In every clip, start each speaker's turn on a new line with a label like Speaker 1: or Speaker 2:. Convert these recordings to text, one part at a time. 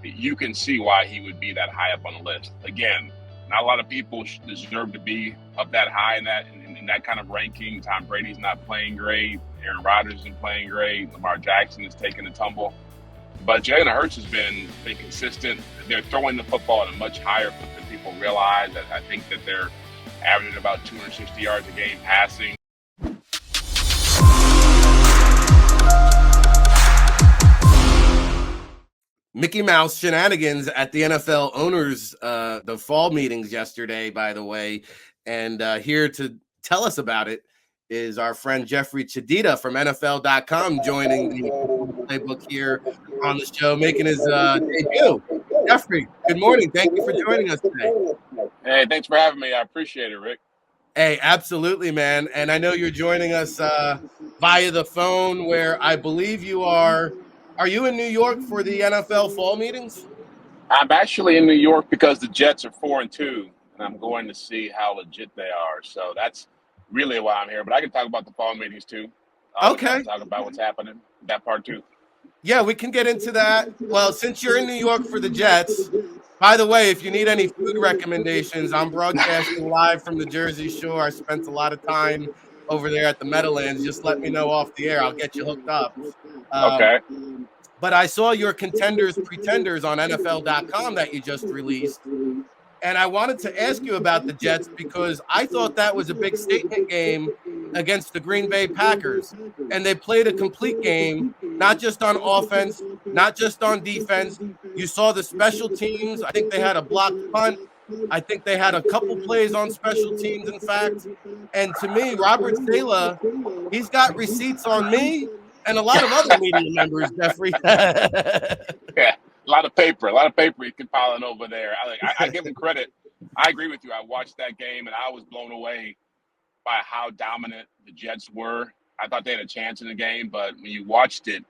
Speaker 1: you can see why he would be that high up on the list. Again, not a lot of people deserve to be up that high in that kind of ranking. Tom Brady's not playing great. Aaron Rodgers isn't playing great. Lamar Jackson is taking a tumble. But Jalen Hurts has been consistent. They're throwing the football at a much higher clip than people realize. I think that they're averaging about 260 yards a game passing.
Speaker 2: Mickey Mouse shenanigans at the NFL owners, the fall meetings yesterday, by the way. And here to tell us about it is our friend Jeffri Chadiha from NFL.com joining the Playbook here on the show, making his debut. Jeffri, good morning. Thank you for joining us today.
Speaker 1: Hey, thanks for having me. I appreciate it, Rick.
Speaker 2: Hey, absolutely, man. And I know you're joining us via the phone, where I believe you are. Are you in New York for the NFL fall meetings?
Speaker 1: I'm actually in New York because the Jets are 4-2, and I'm going to see how legit they are. So that's really why I'm here. But I can talk about the fall meetings too.
Speaker 2: Okay.
Speaker 1: Talk about what's happening, that part too.
Speaker 2: Yeah, we can get into that. Well, since you're in New York for the Jets, by the way, if you need any food recommendations, I'm broadcasting live from the Jersey Shore. I spent a lot of time over there at the Meadowlands. Just let me know off the air. I'll get you hooked up.
Speaker 1: Okay.
Speaker 2: But I saw your Contenders Pretenders on NFL.com that you just released. And I wanted to ask you about the Jets because I thought that was a big statement game against the Green Bay Packers. And they played a complete game, not just on offense, not just on defense. You saw the special teams. I think they had a blocked punt. I think they had a couple plays on special teams, in fact. And to me, Robert Saleh, he's got receipts on me and a lot of other media members, Jeffri.
Speaker 1: Yeah, a lot of paper you can pile in over there. I give him credit. I agree with you. I watched that game, and I was blown away by how dominant the Jets were. I thought they had a chance in the game, but when you watched it,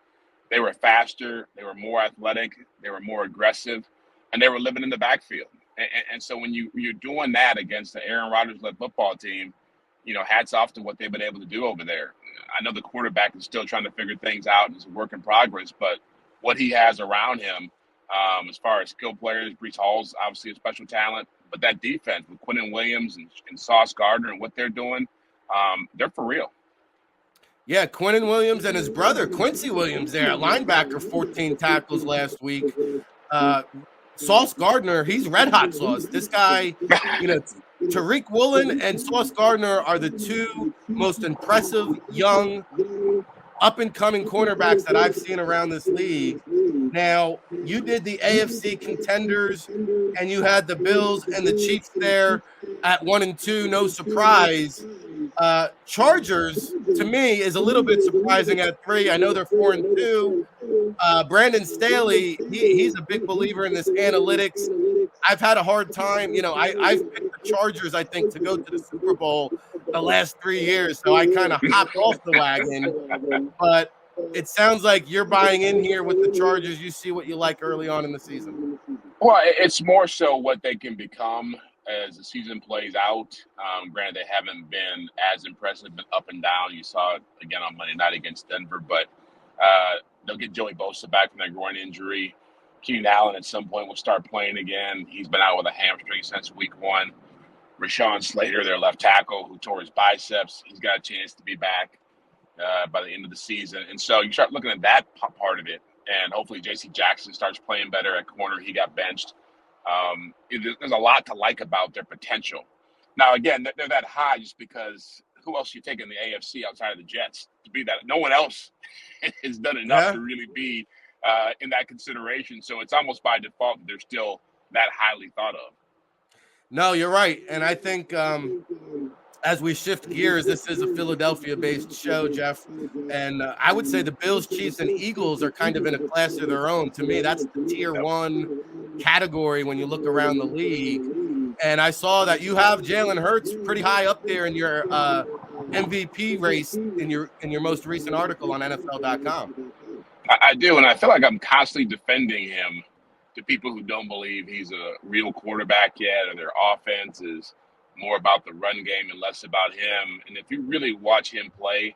Speaker 1: they were faster, they were more athletic, they were more aggressive, and they were living in the backfield. And so when you're doing that against the Aaron Rodgers-led football team, hats off to what they've been able to do over there. I know the quarterback is still trying to figure things out and it's a work in progress, but what he has around him, as far as skilled players, Breece Hall's obviously a special talent, but that defense with Quinnen Williams and Sauce Gardner and what they're doing, they're for real.
Speaker 2: Yeah, Quinnen Williams and his brother, Quincy Williams, there at linebacker, 14 tackles last week. Sauce Gardner, he's red hot sauce. This guy, Tariq Woolen and Sauce Gardner are the two most impressive young up-and-coming cornerbacks that I've seen around this league. Now, you did the AFC Contenders, and you had the Bills and the Chiefs there at 1-2, no surprise. Chargers, to me, is a little bit surprising at 3. I know they're 4-2. Brandon Staley, he's a big believer in this analytics. I've had a hard time. I've picked the Chargers, I think, to go to the Super Bowl the last 3 years, so I kind of hopped off the wagon. But it sounds like you're buying in here with the Chargers. You see what you like early on in the season.
Speaker 1: Well, it's more so what they can become as the season plays out. Granted, they haven't been as impressive, but up and down. You saw it again on Monday night against Denver, but they'll get Joey Bosa back from that groin injury. Keenan Allen at some point will start playing again. He's been out with a hamstring since week 1. Rashawn Slater, their left tackle, who tore his biceps, he's got a chance to be back by the end of the season. And so you start looking at that part of it, and hopefully J.C. Jackson starts playing better at corner. He got benched. There's a lot to like about their potential. Now, again, they're that high just because who else you take in the AFC outside of the Jets to be that? No one else has done enough to really be in that consideration. So it's almost by default that they're still that highly thought of.
Speaker 2: No, you're right. And I think as we shift gears, this is a Philadelphia-based show, Jeff. And I would say the Bills, Chiefs, and Eagles are kind of in a class of their own. To me, that's the tier 1 category when you look around the league. And I saw that you have Jalen Hurts pretty high up there in your MVP race in your most recent article on NFL.com.
Speaker 1: I do, and I feel like I'm constantly defending him to people who don't believe he's a real quarterback yet, or their offense is more about the run game and less about him. And if you really watch him play,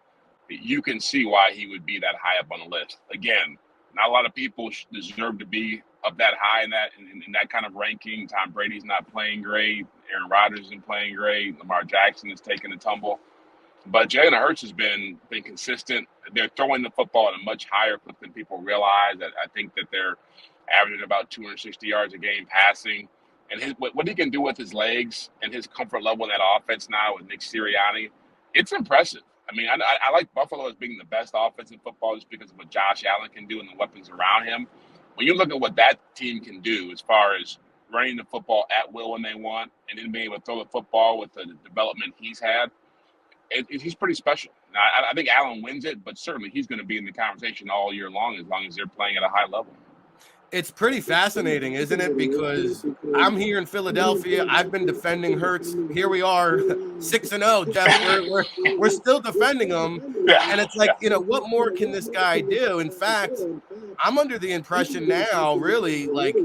Speaker 1: you can see why he would be that high up on the list. Again, not a lot of people deserve to be up that high in that kind of ranking. Tom Brady's not playing great. Aaron Rodgers isn't playing great. Lamar Jackson is taking a tumble. But Jalen Hurts has been consistent. They're throwing the football at a much higher clip than people realize. I think that they're averaging about 260 yards a game passing. And what he can do with his legs and his comfort level in that offense now with Nick Sirianni, it's impressive. I mean, I like Buffalo as being the best offense in football just because of what Josh Allen can do and the weapons around him. When you look at what that team can do as far as running the football at will when they want and then being able to throw the football with the development he's had, he's pretty special. Now, I think Allen wins it, but certainly he's going to be in the conversation all year long as they're playing at a high level.
Speaker 2: It's pretty fascinating, isn't it? Because I'm here in Philadelphia. I've been defending Hurts. Here we are, 6-0, Jeff. We're still defending him. And it's like, what more can this guy do? In fact, I'm under the impression now, really, like,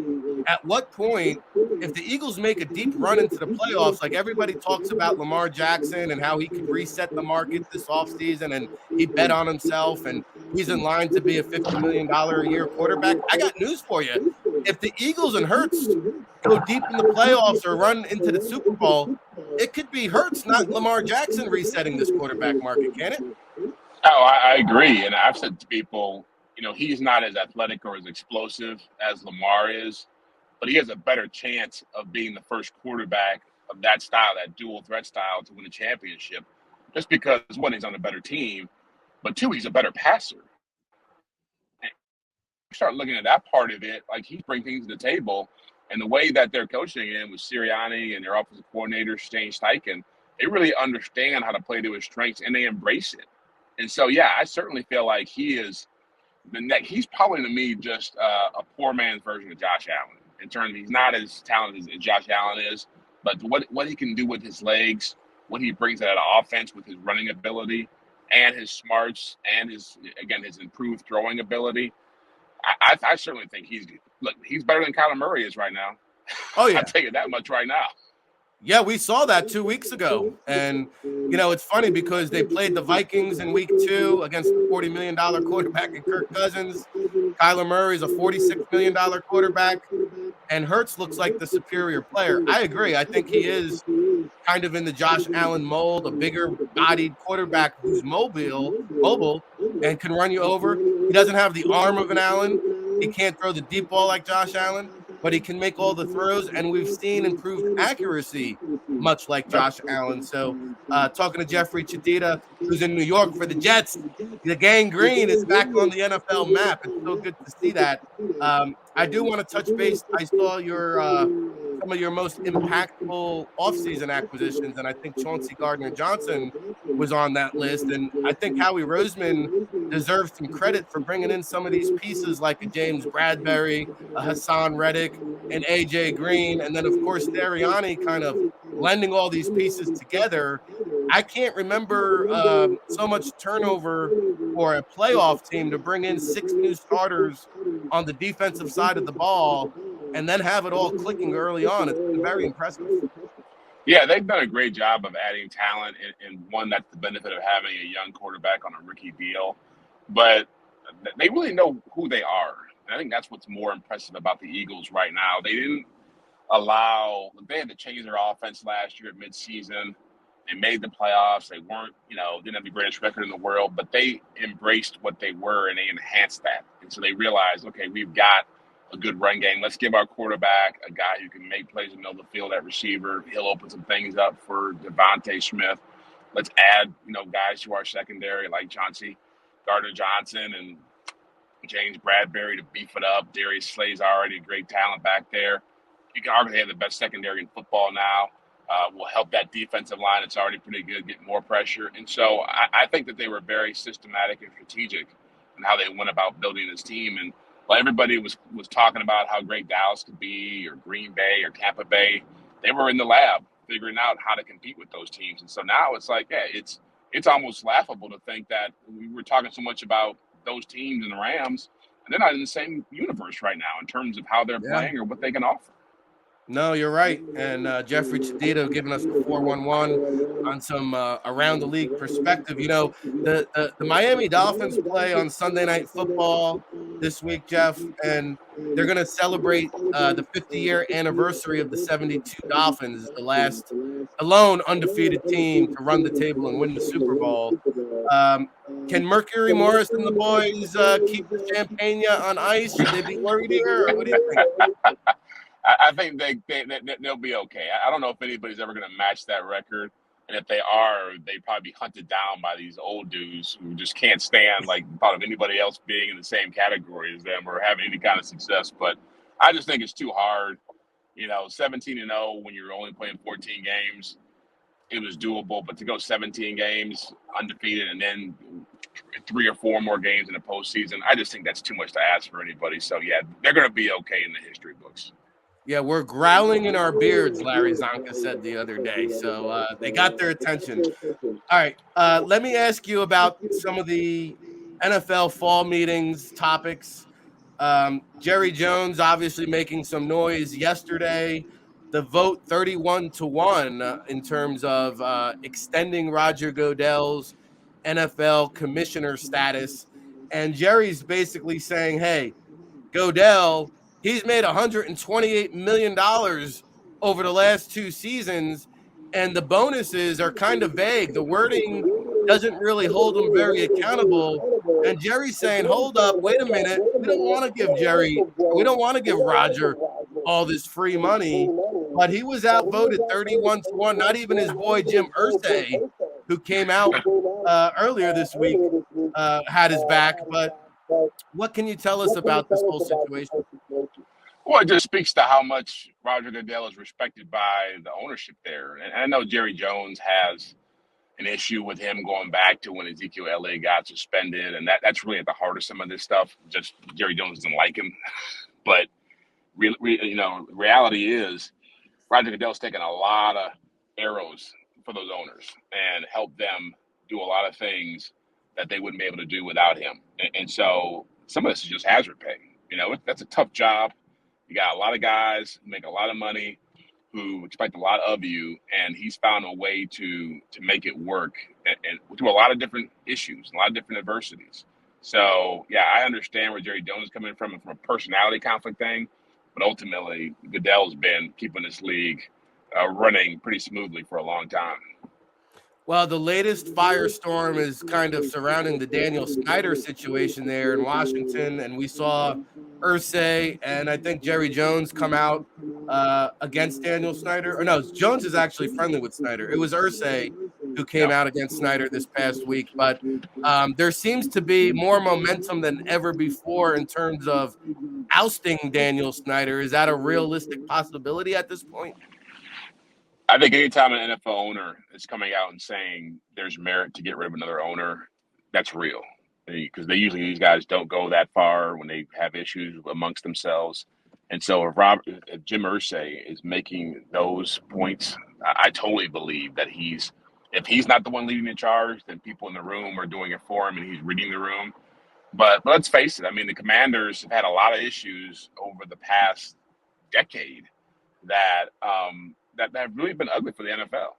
Speaker 2: at what point, if the Eagles make a deep run into the playoffs, like everybody talks about Lamar Jackson and how he could reset the market this offseason, and he bet on himself, and he's in line to be a $50 million a year quarterback. I got news for you. If the Eagles and Hurts go deep in the playoffs or run into the Super Bowl, it could be Hurts, not Lamar Jackson, resetting this quarterback market, can it?
Speaker 1: Oh, I agree. And I've said to people, he's not as athletic or as explosive as Lamar is, but he has a better chance of being the first quarterback of that style, that dual threat style, to win a championship, just because, one, he's on a better team, but two, he's a better passer. And you start looking at that part of it, like he's bringing things to the table, and the way that they're coaching him with Sirianni and their offensive coordinator, Shane Steichen, they really understand how to play to his strengths, and they embrace it. And so, yeah, I certainly feel like he's probably, to me, just a poor man's version of Josh Allen. In terms of, he's not as talented as Josh Allen is, but what he can do with his legs, what he brings to that offense with his running ability and his smarts and his improved throwing ability, I certainly think he's better than Kyler Murray is right now.
Speaker 2: Oh, yeah.
Speaker 1: I'll tell you that much right now.
Speaker 2: Yeah, we saw that 2 weeks ago. And, it's funny because they played the Vikings in week 2 against the $40 million quarterback in Kirk Cousins. Kyler Murray is a $46 million quarterback. And Hurts looks like the superior player. I agree. I think he is kind of in the Josh Allen mold, a bigger-bodied quarterback who's mobile, and can run you over. He doesn't have the arm of an Allen. He can't throw the deep ball like Josh Allen, but he can make all the throws, and we've seen improved accuracy, much like Josh Allen. So talking to Jeffri Chadiha, who's in New York for the Jets, the gang green is back on the NFL map. It's so good to see that. I do want to touch base. I saw some of your most impactful offseason acquisitions, and I think Chauncey Gardner-Johnson was on that list. And I think Howie Roseman deserves some credit for bringing in some of these pieces like a James Bradbury, a Hassan Reddick, and A.J. Green, and then, of course, Sirianni kind of blending all these pieces together. I can't remember so much turnover for a playoff team to bring in 6 new starters on the defensive side of the ball and then have it all clicking early on. It's been very impressive.
Speaker 1: Yeah, they've done a great job of adding talent, and one, that's the benefit of having a young quarterback on a rookie deal. But they really know who they are. And I think that's what's more impressive about the Eagles right now. They had to change their offense last year at midseason. They made the playoffs. They didn't have the greatest record in the world, but they embraced what they were and they enhanced that. And so they realized, okay, we've got a good run game. Let's give our quarterback a guy who can make plays in the middle of the field at receiver. He'll open some things up for Devonta Smith. Let's add, guys to our secondary like Chauncey Gardner-Johnson and James Bradbury to beef it up. Darius Slay's already a great talent back there. You can argue they have the best secondary in football now. Will help that defensive line. It's already pretty good, get more pressure. And so I think that they were very systematic and strategic in how they went about building this team. And while everybody was talking about how great Dallas could be, or Green Bay or Tampa Bay, they were in the lab figuring out how to compete with those teams. And so now it's like, yeah, it's almost laughable to think that we were talking so much about those teams and the Rams, and they're not in the same universe right now in terms of how they're playing or what they can offer.
Speaker 2: No, you're right. And Jeffri Chadiha giving us the 411 on some around the league perspective. The Miami Dolphins play on Sunday Night Football this week, Jeff, and they're going to celebrate the 50-year anniversary of the 72 Dolphins, the last alone undefeated team to run the table and win the Super Bowl. Can Mercury Morris and the boys keep the champagne on ice? Should they be worried here, or what do you think?
Speaker 1: I think they'll be okay. I don't know if anybody's ever going to match that record. And if they are, they'd probably be hunted down by these old dudes who just can't stand like thought of anybody else being in the same category as them or having any kind of success. But I just think it's too hard. 17-0 when you're only playing 14 games, it was doable. But to go 17 games undefeated and then 3 or 4 more games in the postseason, I just think that's too much to ask for anybody. So, yeah, they're going to be okay in the history books.
Speaker 2: Yeah, we're growling in our beards, Larry Zonka said the other day. So they got their attention. All right, let me ask you about some of the NFL fall meetings topics. Jerry Jones obviously making some noise yesterday. The vote 31-1 in terms of extending Roger Goodell's NFL commissioner status. And Jerry's basically saying, hey, Goodell, he's made $128 million over the last 2 seasons, and the bonuses are kind of vague. The wording doesn't really hold him very accountable. And Jerry's saying, hold up, wait a minute. We don't want to give Roger all this free money. But he was outvoted 31-1. Not even his boy Jim Irsay, who came out earlier this week, had his back. But what can you tell us about this whole situation?
Speaker 1: Well, it just speaks to how much Roger Goodell is respected by the ownership there. And I know Jerry Jones has an issue with him going back to when Ezekiel Elliott got suspended, and that's really at the heart of some of this stuff. Just Jerry Jones doesn't like him. But, reality is Roger Goodell's taken a lot of arrows for those owners and helped them do a lot of things that they wouldn't be able to do without him. And so some of this is just hazard pay. That's a tough job. You got a lot of guys who make a lot of money who expect a lot of you, and he's found a way to make it work and through a lot of different issues, a lot of different adversities. So, yeah, I understand where Jerry Jones is coming from a personality conflict thing, but ultimately Goodell's been keeping this league running pretty smoothly for a long time.
Speaker 2: Well, the latest firestorm is kind of surrounding the Daniel Snyder situation there in Washington, and we saw Irsay and I think Jerry Jones come out against Daniel Snyder. Or no, Jones is actually friendly with Snyder. It was Irsay who came out against Snyder this past week. But there seems to be more momentum than ever before in terms of ousting Daniel Snyder. Is that a realistic possibility at this point?
Speaker 1: I think anytime an NFL owner is coming out and saying there's merit to get rid of another owner, that's real. Because these guys don't go that far when they have issues amongst themselves. And so if Jim Irsay is making those points, I totally believe that if he's not the one leading the charge, then people in the room are doing it for him and he's reading the room. But let's face it, the Commanders have had a lot of issues over the past decade that have really been ugly for the NFL.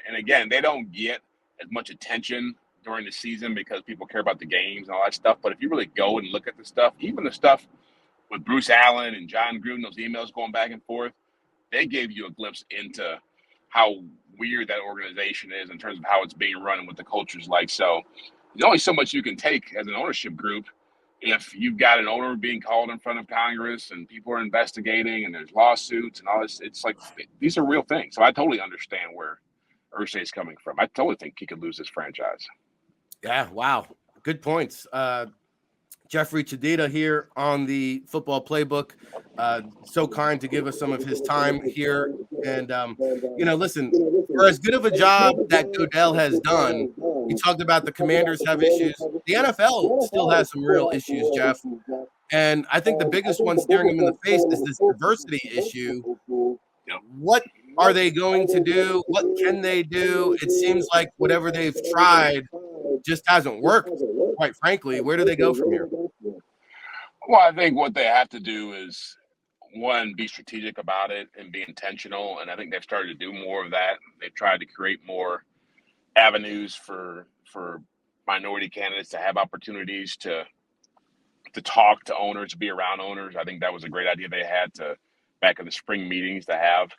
Speaker 1: And again, they don't get as much attention during the season because people care about the games and all that stuff. But if you really go and look at the stuff, even the stuff with Bruce Allen and John Gruden, those emails going back and forth, they gave you a glimpse into how weird that organization is in terms of how it's being run and what the culture's like. So there's only so much you can take as an ownership group if you've got an owner being called in front of Congress and people are investigating and there's lawsuits and all this. It's like these are real things. So I totally understand where Irsay is coming from. I totally think he could lose his franchise.
Speaker 2: Yeah, wow. Good points. Jeffri Chadiha here on the Football Playbook. So kind to give us some of his time here. And, listen, for as good of a job that Goodell has done, we talked about the Commanders have issues. The NFL still has some real issues, Jeff. And I think the biggest one staring them in the face is this diversity issue. What are they going to do? What can they do? It seems like whatever they've tried just hasn't worked, quite frankly. Where do they go from here?
Speaker 1: Well, I think what they have to do is one, be strategic about it and be intentional. And I think they've started to do more of that. They've tried to create more avenues for minority candidates to have opportunities to talk to owners, to be around owners. I think that was a great idea they had to back in the spring meetings to have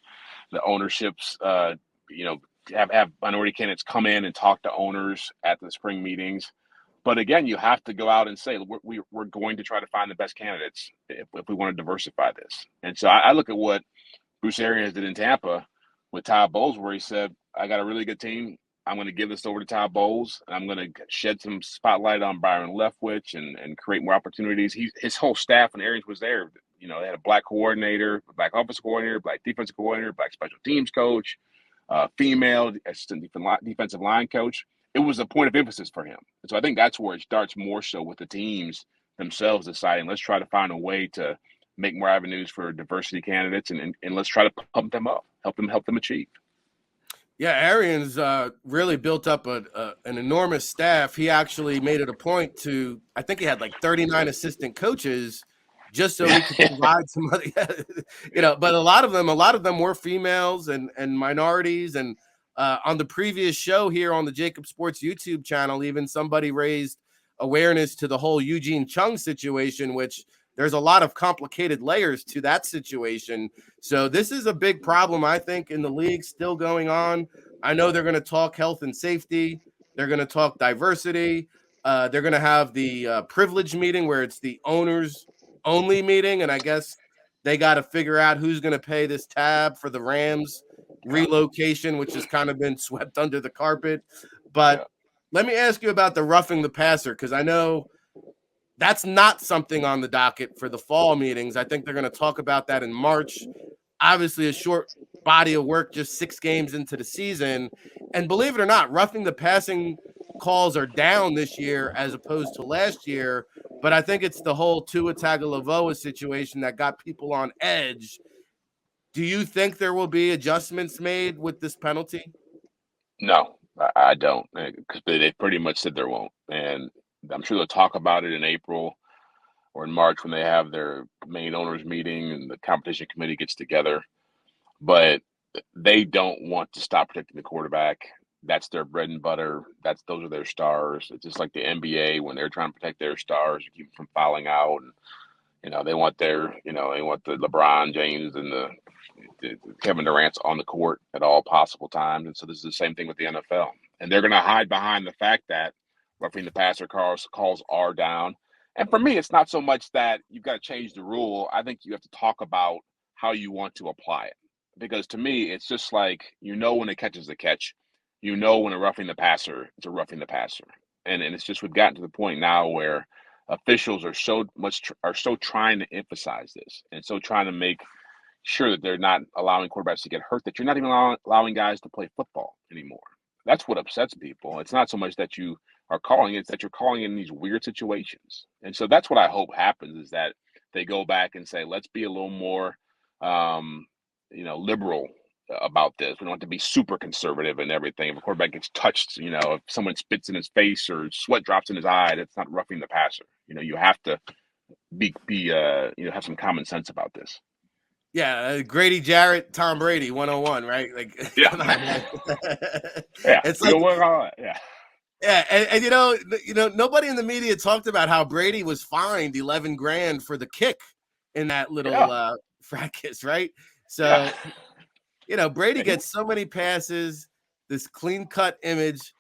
Speaker 1: the ownerships, have minority candidates come in and talk to owners at the spring meetings. But again, you have to go out and say, we're going to try to find the best candidates if we want to diversify this. And so I look at what Bruce Arians did in Tampa with Todd Bowles, where he said, I got a really good team. I'm going to give this over to Todd Bowles, and I'm going to shed some spotlight on Byron Leftwich and create more opportunities. His whole staff, when Arians was there, they had a black coordinator, a black offensive coordinator, black defensive coordinator, black special teams coach, female assistant defensive line coach. It was a point of emphasis for him. And so I think that's where it starts more so with the teams themselves deciding, let's try to find a way to make more avenues for diversity candidates and let's try to pump them up, help them achieve.
Speaker 2: Yeah, Arians really built up an enormous staff. He actually made it a point to, I think he had like 39 assistant coaches just so he could provide some other, but a lot of them were females and minorities. And on the previous show here on the JAKIB Sports YouTube channel, even somebody raised awareness to the whole Eugene Chung situation, which there's a lot of complicated layers to that situation. So this is a big problem, I think, in the league still going on. I know they're going to talk health and safety. They're going to talk diversity. They're going to have the privilege meeting where it's the owners only meeting. And I guess they got to figure out who's going to pay this tab for the Rams relocation, which has kind of been swept under the carpet. But let me ask you about the roughing the passer, because I know that's not something on the docket for the fall meetings. I think they're going to talk about that in March. Obviously, a short body of work, just 6 games into the season. And believe it or not, roughing the passing calls are down this year as opposed to last year. But I think it's the whole Tua Tagovailoa situation that got people on edge. Do you think there will be adjustments made with this penalty?
Speaker 1: No, I don't, because they pretty much said there won't. And I'm sure they'll talk about it in April or in March when they have their main owners meeting and the competition committee gets together. But they don't want to stop protecting the quarterback. That's their bread and butter. Those are their stars. It's just like the NBA when they're trying to protect their stars to keep them from fouling out. And they want the LeBron James and the Kevin Durant's on the court at all possible times. And so this is the same thing with the NFL. And they're going to hide behind the fact that roughing the passer calls are down. And for me, it's not so much that you've got to change the rule. I think you have to talk about how you want to apply it. Because to me, it's just like, when a catch is a catch, when a roughing the passer, it's a roughing the passer. And it's just, we've gotten to the point now where officials are so trying to emphasize this and so trying to make sure that they're not allowing quarterbacks to get hurt, that you're not even allowing guys to play football anymore. That's what upsets people. It's not so much that you are calling, it's that you're calling in these weird situations. And so that's what I hope happens, is that they go back and say, let's be a little more, liberal about this. We don't have to be super conservative and everything. If a quarterback gets touched, if someone spits in his face or sweat drops in his eye, that's not roughing the passer. You have to have some common sense about this.
Speaker 2: Yeah, Grady Jarrett, Tom Brady, 101, right? Like,
Speaker 1: yeah,
Speaker 2: come on, man.
Speaker 1: it's like, yeah.
Speaker 2: Yeah, and nobody in the media talked about how Brady was fined $11,000 for the kick in that little fracas, right? So, Brady gets so many passes, this clean-cut image.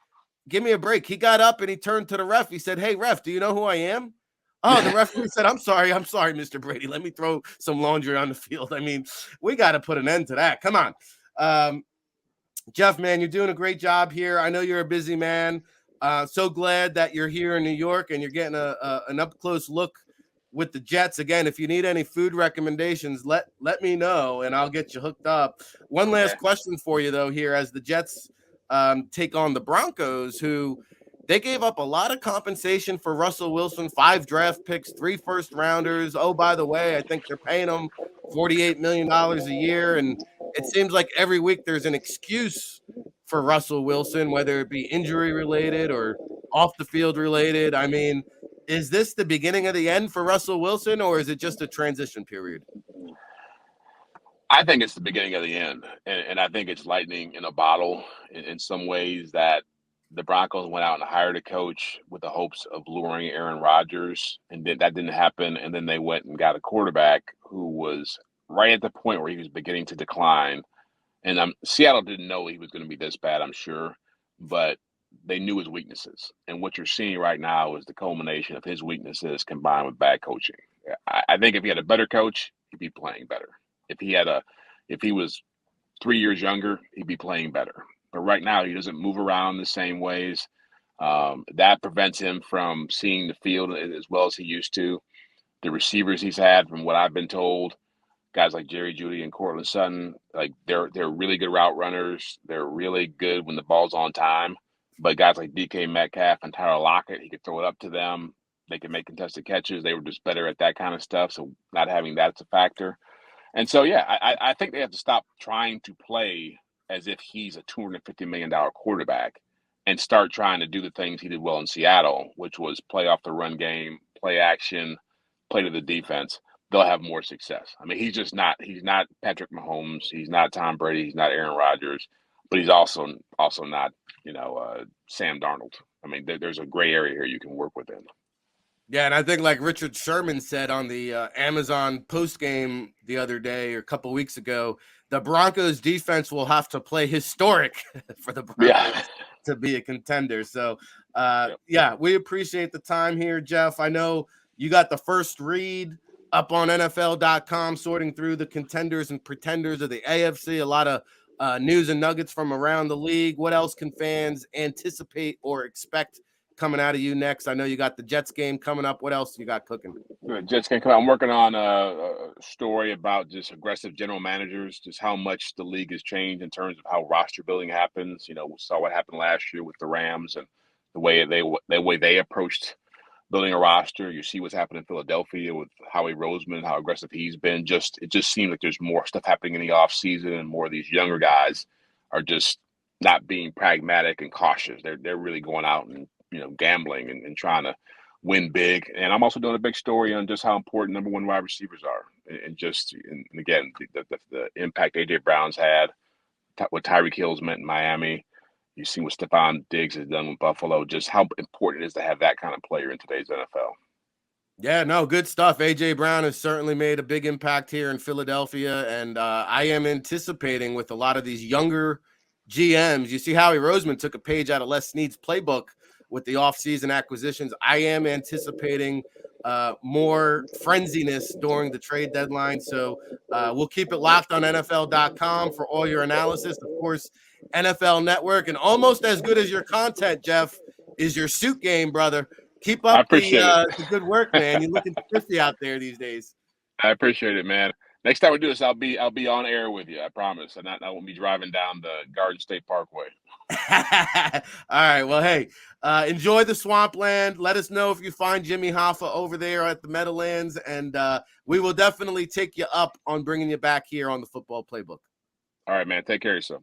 Speaker 2: Give me a break. He got up and he turned to the ref. He said, "Hey, ref, do you know who I am?" Oh, the referee said, I'm sorry, Mr. Brady. Let me throw some laundry on the field. I mean, we got to put an end to that. Come on. Jeff, man, you're doing a great job here. I know you're a busy man. So glad that you're here in New York and you're getting an up-close look with the Jets. Again, if you need any food recommendations, let me know, and I'll get you hooked up. One last question for you, though, here as the Jets take on the Broncos, who – they gave up a lot of compensation for Russell Wilson, 5 draft picks, 3 first-rounders. Oh, by the way, I think they're paying him $48 million a year. And it seems like every week there's an excuse for Russell Wilson, whether it be injury-related or off-the-field related. I mean, is this the beginning of the end for Russell Wilson, or is it just a transition period?
Speaker 1: I think it's the beginning of the end, and I think it's lightning in a bottle in some ways that the Broncos went out and hired a coach with the hopes of luring Aaron Rodgers, and that didn't happen. And then they went and got a quarterback who was right at the point where he was beginning to decline. And Seattle didn't know he was going to be this bad, I'm sure, but they knew his weaknesses. And what you're seeing right now is the culmination of his weaknesses combined with bad coaching. I think if he had a better coach, he'd be playing better. If he was 3 years younger, he'd be playing better. But right now, he doesn't move around the same ways. That prevents him from seeing the field as well as he used to. The receivers he's had, from what I've been told, guys like Jerry Jeudy and Cortland Sutton, like they're really good route runners. They're really good when the ball's on time. But guys like DK Metcalf and Tyler Lockett, he could throw it up to them. They can make contested catches. They were just better at that kind of stuff. So not having that's a factor. And so, yeah, I think they have to stop trying to play as if he's a $250 million quarterback and start trying to do the things he did well in Seattle, which was play off the run game, play action, play to the defense. They'll have more success. I mean, he's not Patrick Mahomes. He's not Tom Brady. He's not Aaron Rodgers, but he's also not, Sam Darnold. I mean, there's a gray area here you can work within.
Speaker 2: Yeah, and I think like Richard Sherman said on the Amazon postgame the other day or a couple weeks ago, the Broncos defense will have to play historic for the Broncos to be a contender. So, yeah, we appreciate the time here, Jeff. I know you got the first read up on NFL.com, sorting through the contenders and pretenders of the AFC. A lot of news and nuggets from around the league. What else can fans anticipate or expect coming out of you next? I know you got the Jets game coming up. What else you got cooking?
Speaker 1: Jets game coming. I'm working on a story about just aggressive general managers, just how much the league has changed in terms of how roster building happens. We saw what happened last year with the Rams and the way they approached building a roster. You see what's happened in Philadelphia with Howie Roseman, how aggressive he's been. It just seems like there's more stuff happening in the offseason, and more of these younger guys are just not being pragmatic and cautious. They're really going out and gambling and trying to win big. And I'm also doing a big story on just how important number one wide receivers are, and again the impact AJ Brown's had, what Tyreek Hill's meant in Miami. You see what Stephon Diggs has done with Buffalo, just how important it is to have that kind of player in today's NFL.
Speaker 2: Yeah, no, good stuff. A.J. Brown has certainly made a big impact here in Philadelphia, and I am anticipating with a lot of these younger GMs. You see Howie Roseman took a page out of Les Snead's playbook with the offseason acquisitions. I am anticipating more frenziness during the trade deadline, so we'll keep it locked on NFL.com for all your analysis. Of course, NFL Network, and almost as good as your content, Jeff, is your suit game, brother. Keep up the good work, man. You're looking thrifty out there these days.
Speaker 1: I appreciate it, man. Next time we do this, I'll be on air with you. I promise, and I won't be driving down the Garden State Parkway.
Speaker 2: All right. Well, hey, enjoy the swampland. Let us know if you find Jimmy Hoffa over there at the Meadowlands, and we will definitely take you up on bringing you back here on the Football Playbook.
Speaker 1: All right, man. Take care of yourself.